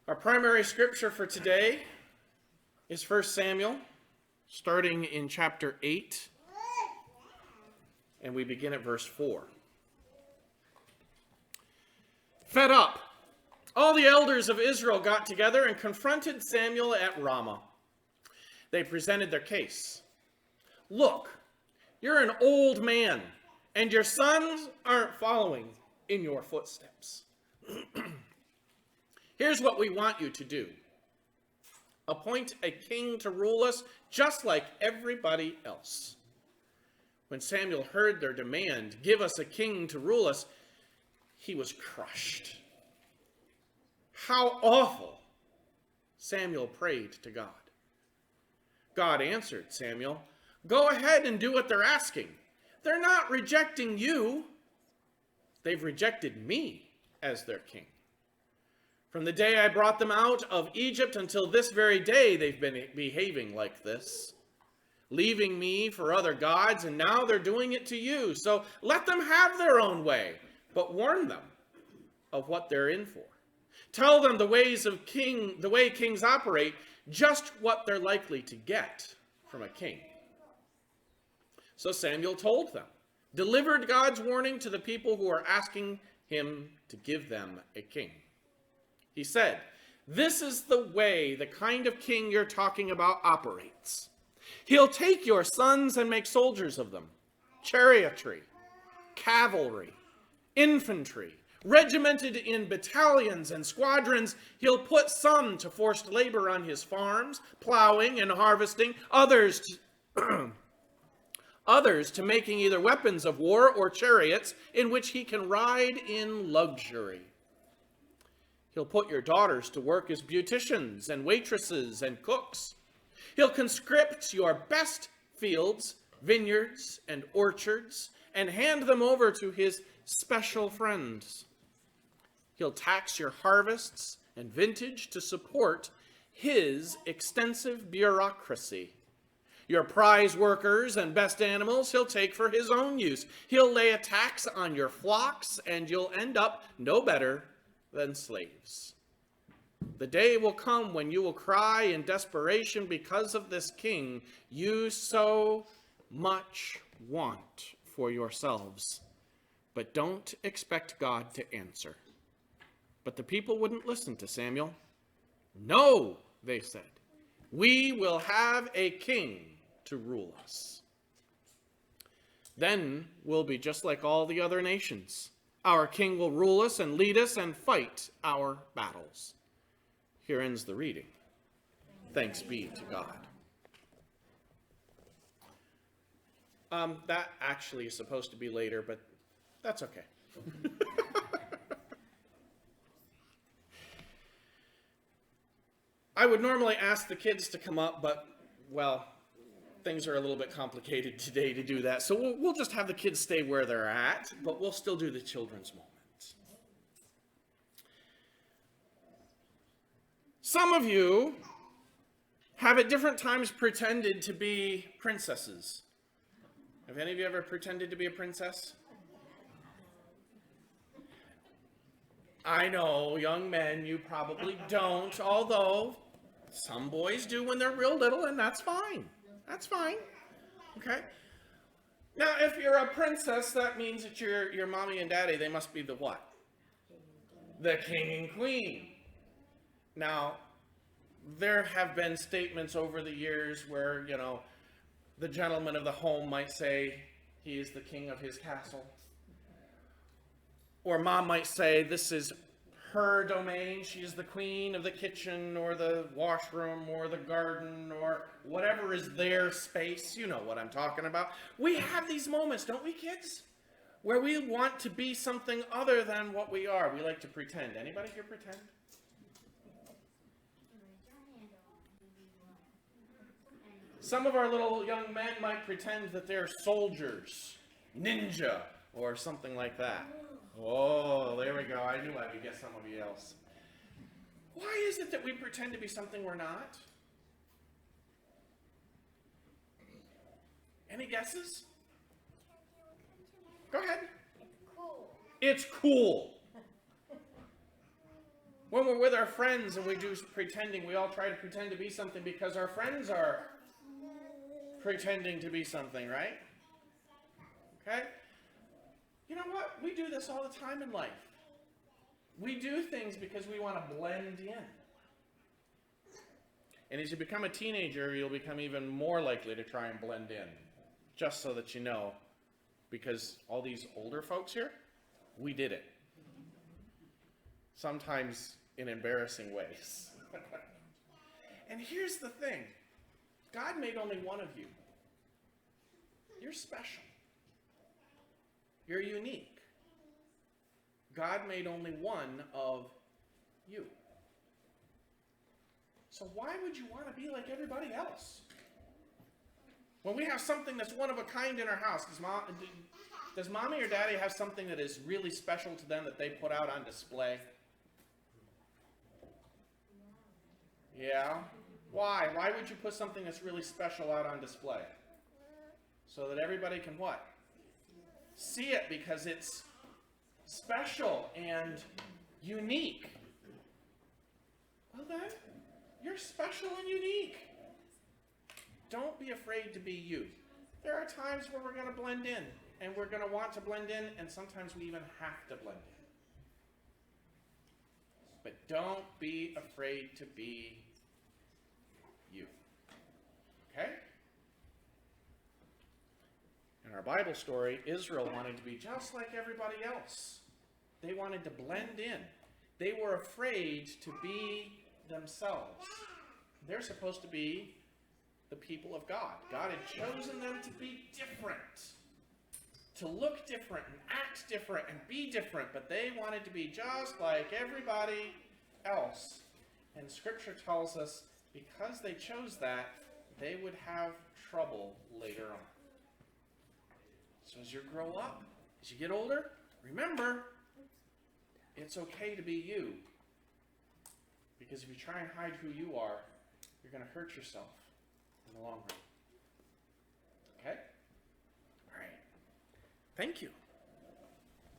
Our primary scripture for today is 1 Samuel, starting in chapter 8, and we begin at verse 4. Fed up, all the elders of Israel got together and confronted Samuel at Ramah. They presented their case. Look, you're an old man, and your sons aren't following in your footsteps. Here's what we want you to do. Appoint a king to rule us just like everybody else. When Samuel heard their demand, give us a king to rule us, he was crushed. How awful! Samuel prayed to God. God answered Samuel, go ahead and do what they're asking. They're not rejecting you. They've rejected me as their king. From the day I brought them out of Egypt until this very day, they've been behaving like this, leaving me for other gods, and now they're doing it to you. So let them have their own way, but warn them of what they're in for. Tell them the way kings operate, just what they're likely to get from a king. So Samuel told them, delivered God's warning to the people who are asking him to give them a king. He said, this is the way the kind of king you're talking about operates. He'll take your sons and make soldiers of them, chariotry, cavalry, infantry, regimented in battalions and squadrons. He'll put some to forced labor on his farms, plowing and harvesting, others to making either weapons of war or chariots in which he can ride in luxury. He'll put your daughters to work as beauticians and waitresses and cooks. He'll conscript your best fields, vineyards, and orchards and hand them over to his special friends. He'll tax your harvests and vintage to support his extensive bureaucracy. Your prize workers and best animals he'll take for his own use. He'll lay a tax on your flocks, and you'll end up no better than slaves. The day will come when you will cry in desperation because of this king you so much want for yourselves. But don't expect God to answer. But the people wouldn't listen to Samuel. No, they said, we will have a king to rule us. Then we'll be just like all the other nations. Our king will rule us and lead us and fight our battles. Here ends the reading. Thanks be to God. That actually is supposed to be later, but that's okay. I would normally ask the kids to come up, but, well, things are a little bit complicated today to do that. So we'll just have the kids stay where they're at, but we'll still do the children's moment. Some of you have at different times pretended to be princesses. Have any of you ever pretended to be a princess? I know, young men, you probably don't, although some boys do when they're real little, and that's fine. That's fine. Okay? Now, if you're a princess, that means that your mommy and daddy, they must be the what? The king and queen. Now, there have been statements over the years where, the gentleman of the home might say he is the king of his castle. Or mom might say this is her domain. She is the queen of the kitchen or the washroom or the garden or whatever is their space. You know what I'm talking about. We have these moments, don't we, kids? Where we want to be something other than what we are. We like to pretend. Anybody here pretend? Some of our little young men might pretend that they're soldiers, ninja, or something like that. Oh, there we go. I knew I would get somebody else. Why is it that we pretend to be something we're not? Any guesses? Go ahead. Cool. It's cool. When we're with our friends and we do pretending, we all try to pretend to be something because our friends are pretending to be something, right? Okay? You know what? We do this all the time in life. We do things because we want to blend in. And as you become a teenager, you'll become even more likely to try and blend in. Just so that you know, because all these older folks here, we did it. Sometimes in embarrassing ways. And here's the thing. God made only one of you. You're special. You're unique. God made only one of you. So why would you want to be like everybody else? When we have something that's one of a kind in our house, does mommy or daddy have something that is really special to them that they put out on display? Yeah? Why? Why would you put something that's really special out on display? So that everybody can what? See it, because it's special and unique. Well then, you're special and unique. Don't be afraid to be you. There are times where we're going to blend in, and we're going to want to blend in, and sometimes we even have to blend in. But don't be afraid to be you. Okay? In our Bible story, Israel wanted to be just like everybody else. They wanted to blend in. They were afraid to be themselves. They're supposed to be the people of God. God had chosen them to be different, to look different and act different and be different, but they wanted to be just like everybody else. And Scripture tells us because they chose that, they would have trouble later on. So as you grow up, as you get older, remember, it's okay to be you. Because if you try and hide who you are, you're going to hurt yourself in the long run. Okay? All right. Thank you.